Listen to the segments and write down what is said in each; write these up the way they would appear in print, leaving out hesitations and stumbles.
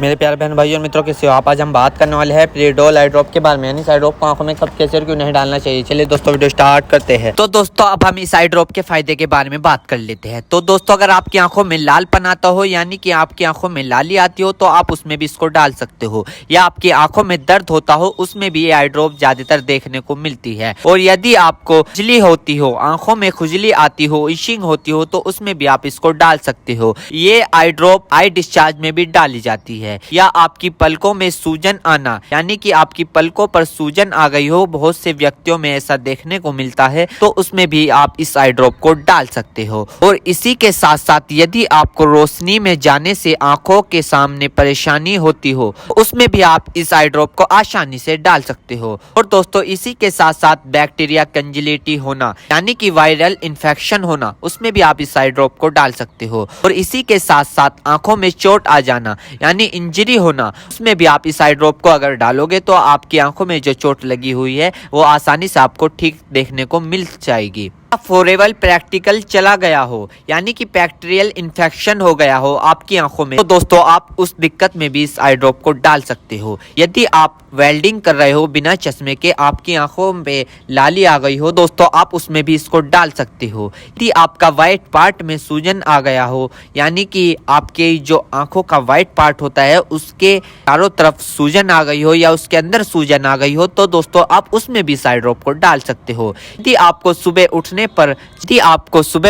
मेरे प्यारे बहन भाइयों और मित्रों, कैसे हो आप। आज हम बात करने वाले हैं प्रीडोल आई ड्रॉप के बारे में, यानी इस आई ड्रॉप को आंखों में कब, कैसे और क्यों नहीं डालना चाहिए। चलिए दोस्तों वीडियो स्टार्ट करते हैं। तो दोस्तों अब हम इस आई ड्रॉप के फायदे के बारे में बात कर लेते हैं। तो दोस्तों अगर आपकी आंखों में लालपन आता हो, यानी कि आपकी आंखों में लाली आती हो, तो आप उसमें भी इसको डाल सकते हो। या आपकी आंखों में दर्द होता हो, उसमें भी ये आई ड्रॉप ज्यादातर देखने को मिलती है। और यदि आपको खुजली होती हो, आंखों में खुजली आती हो, इशिंग होती हो, तो उसमें भी आप इसको डाल सकते हो। ये आई ड्रॉप आई डिस्चार्ज में भी डाली जाती है। या आपकी पलकों में सूजन आना, यानी कि आपकी पलकों पर सूजन आ गई हो, बहुत से व्यक्तियों में ऐसा देखने को मिलता है, तो उसमें भी आप इस आई ड्रॉप को डाल सकते हो। और इसी के साथ साथ यदि आपको रोशनी में जाने से आंखों के सामने परेशानी होती हो, उसमें भी आप इस आई ड्रॉप को आसानी से डाल सकते हो। और दोस्तों इसी के साथ साथ बैक्टीरिया कंजिलिटी होना, यानी कि वायरल इन्फेक्शन होना, उसमें भी आप इस आई ड्रॉप को डाल सकते हो। और इसी के साथ साथ आंखों में चोट आ जाना, यानी इंजरी होना, उसमें भी आप इस आई ड्रॉप को अगर डालोगे तो आपकी आंखों में जो चोट लगी हुई है वो आसानी से आपको ठीक देखने को मिल जाएगी। फॉरेबल प्रैक्टिकल चला गया हो, यानी कि बैक्टीरियल इन्फेक्शन हो गया हो आपकी आंखों में, तो दोस्तों आप उस दिक्कत में भी इस आई ड्रॉप को डाल सकते हो। यदि आप वेल्डिंग कर रहे हो बिना चश्मे के, आपकी आंखों में लाली आ गई हो, दोस्तों आप उसमें भी इसको डाल सकते हो। यदि आपका व्हाइट पार्ट में सूजन आ गया हो, यानी कि आपके जो आंखों का व्हाइट पार्ट होता है उसके चारों तरफ सूजन आ गई हो या उसके अंदर सूजन आ गई हो, तो दोस्तों आप उसमें भी इस आई ड्रॉप को डाल सकते हो। यदि आपको सुबह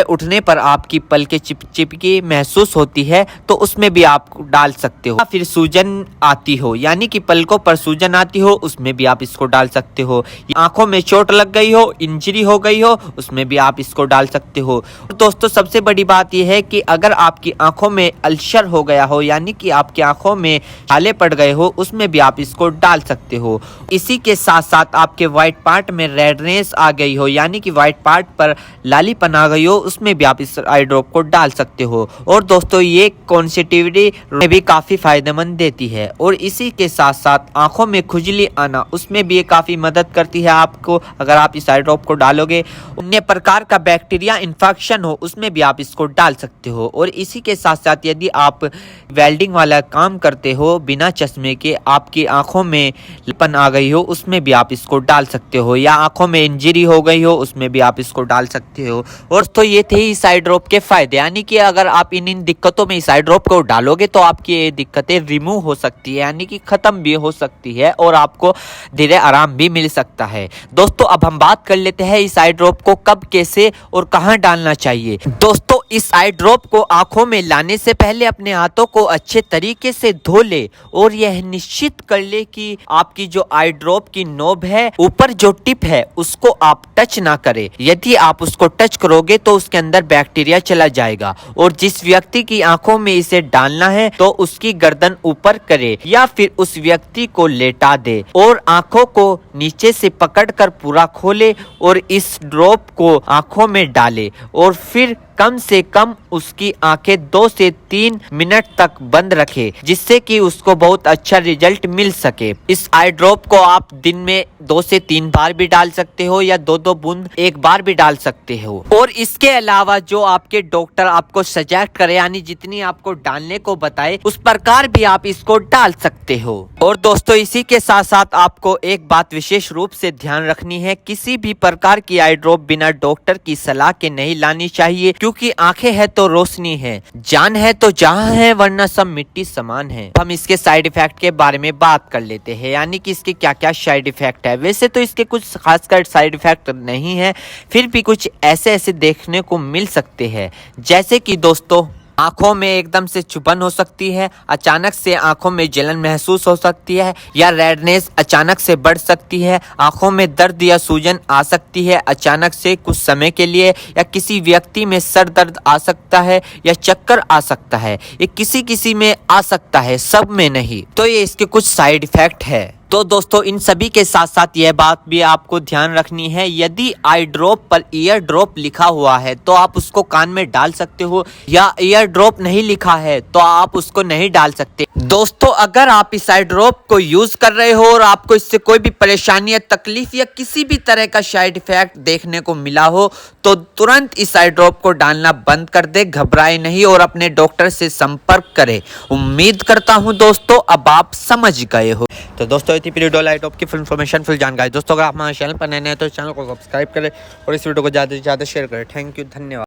उठने पर आपकी पलकें चिपचिपकी महसूस होती है, तो उसमें भी आप डाल सकते हो। फिर सूजन आती हो, यानी कि पलकों पर सूजन आती हो, उसमें भी आप इसको डाल सकते हो। आंखों में चोट लग गई हो, इंजरी हो गई हो, उसमें भी आप इसको डाल सकते हो। और दोस्तों सबसे बड़ी बात यह है कि अगर आपकी आंखों में अल्सर हो गया हो, यानी कि आपकी आंखों में छाले पड़ गए हो, उसमें भी आप इसको डाल सकते हो। इसी के साथ साथ आपके व्हाइट पार्ट में रेडनेस आ गई हो, यानी कि व्हाइट पार्ट पर लालीपन आ गई हो, उसमें भी आप इस आई ड्रॉप को डाल सकते हो। और दोस्तों ये कॉन्सेटिविटी में भी काफी फायदेमंद देती है। और इसी के साथ साथ आंखों में खुजली आना, उसमें भी ये काफी मदद करती है आपको। अगर आप इस आई ड्रॉप को डालोगे, अन्य प्रकार का बैक्टीरिया इन्फेक्शन हो, उसमें भी आप इसको डाल सकते हो। और इसी के साथ साथ यदि आप वेल्डिंग वाला काम करते हो बिना चश्मे के, आपकी आंखों में लालीपन आ गई हो, उसमें भी आप इसको डाल सकते हो। या आंखों में इंजरी हो गई हो, उसमें भी आप इसको डाल सकते हो। और तो ये थे इस आई ड्रॉप के फायदे, यानी कि अगर आप इन दिक्कतों में इस आई ड्रॉप को डालोगे तो आपकी ये दिक्कतें रिमूव हो सकती है, यानी कि खत्म भी हो सकती है और आपको धीरे आराम भी मिल सकता है। दोस्तों अब हम बात कर लेते हैं इस आई ड्रॉप को कब, कैसे और कहां डालना चाहिए। दोस्तों इस आई ड्रॉप को आंखों में लाने से पहले अपने हाथों को अच्छे तरीके से धो ले और यह निश्चित कर ले कि आपकी जो आई ड्रॉप की नोब है, ऊपर जो टिप है, उसको आप टच ना करें। यदि आप उसको टच करोगे तो उसके अंदर बैक्टीरिया चला जाएगा। और जिस व्यक्ति की आंखों में इसे डालना है तो उसकी गर्दन ऊपर करे या फिर उस व्यक्ति को लेटा दे और आंखों को नीचे से पकड़कर पूरा खोले और इस ड्रॉप को आंखों में डाले। और फिर कम से कम उसकी आंखें 2 से 3 मिनट तक बंद रखे, जिससे कि उसको बहुत अच्छा रिजल्ट मिल सके। इस आई ड्रॉप को आप दिन में 2 से 3 बार भी डाल सकते हो या 2-2 बूंद एक बार भी डाल सकते हो। और इसके अलावा जो आपके डॉक्टर आपको सजेस्ट करे, यानी जितनी आपको डालने को बताए, उस प्रकार भी आप इसको डाल सकते हो। और दोस्तों इसी के साथ साथ आपको एक बात विशेष रूप से ध्यान रखनी है, किसी भी प्रकार की आई ड्रॉप बिना डॉक्टर की सलाह के नहीं लानी चाहिए, क्योंकि आंखें है तो रोशनी है, जान है तो जहां है, वरना सब मिट्टी समान है। हम इसके साइड इफेक्ट के बारे में बात कर लेते हैं, यानी कि इसके क्या क्या साइड इफेक्ट है। वैसे तो इसके कुछ खासकर साइड इफेक्ट नहीं है, फिर भी कुछ ऐसे देखने को मिल सकते हैं, जैसे कि दोस्तों आंखों में एकदम से चुभन हो सकती है, अचानक से आंखों में जलन महसूस हो सकती है, या रेडनेस अचानक से बढ़ सकती है, आंखों में दर्द या सूजन आ सकती है अचानक से कुछ समय के लिए, या किसी व्यक्ति में सर दर्द आ सकता है या चक्कर आ सकता है। ये किसी किसी में आ सकता है, सब में नहीं। तो ये इसके कुछ साइड इफेक्ट है। तो दोस्तों इन सभी के साथ साथ यह बात भी आपको ध्यान रखनी है, यदि आई ड्रॉप पर ईयर ड्रॉप लिखा हुआ है तो आप उसको कान में डाल सकते हो, या ईयर ड्रॉप नहीं लिखा है तो आप उसको नहीं डाल सकते। दोस्तों अगर आप इस आई ड्रॉप को यूज कर रहे हो और आपको इससे कोई भी परेशानी या तकलीफ या किसी भी तरह का साइड इफेक्ट देखने को मिला हो तो तुरंत इस आई ड्रॉप को डालना बंद कर दे, घबराए नहीं और अपने डॉक्टर से संपर्क करें। उम्मीद करता हूं दोस्तों अब आप समझ गए हो। तो दोस्तों इतनी पीरियड आई ड्रॉप की फुल इन्फॉर्मेशन फुल जानकारी। दोस्तों अगर आप हमारे चैनल पर नए हैं तो चैनल को सब्सक्राइब करें और इस वीडियो को ज़्यादा से ज़्यादा शेयर करें। थैंक यू, धन्यवाद।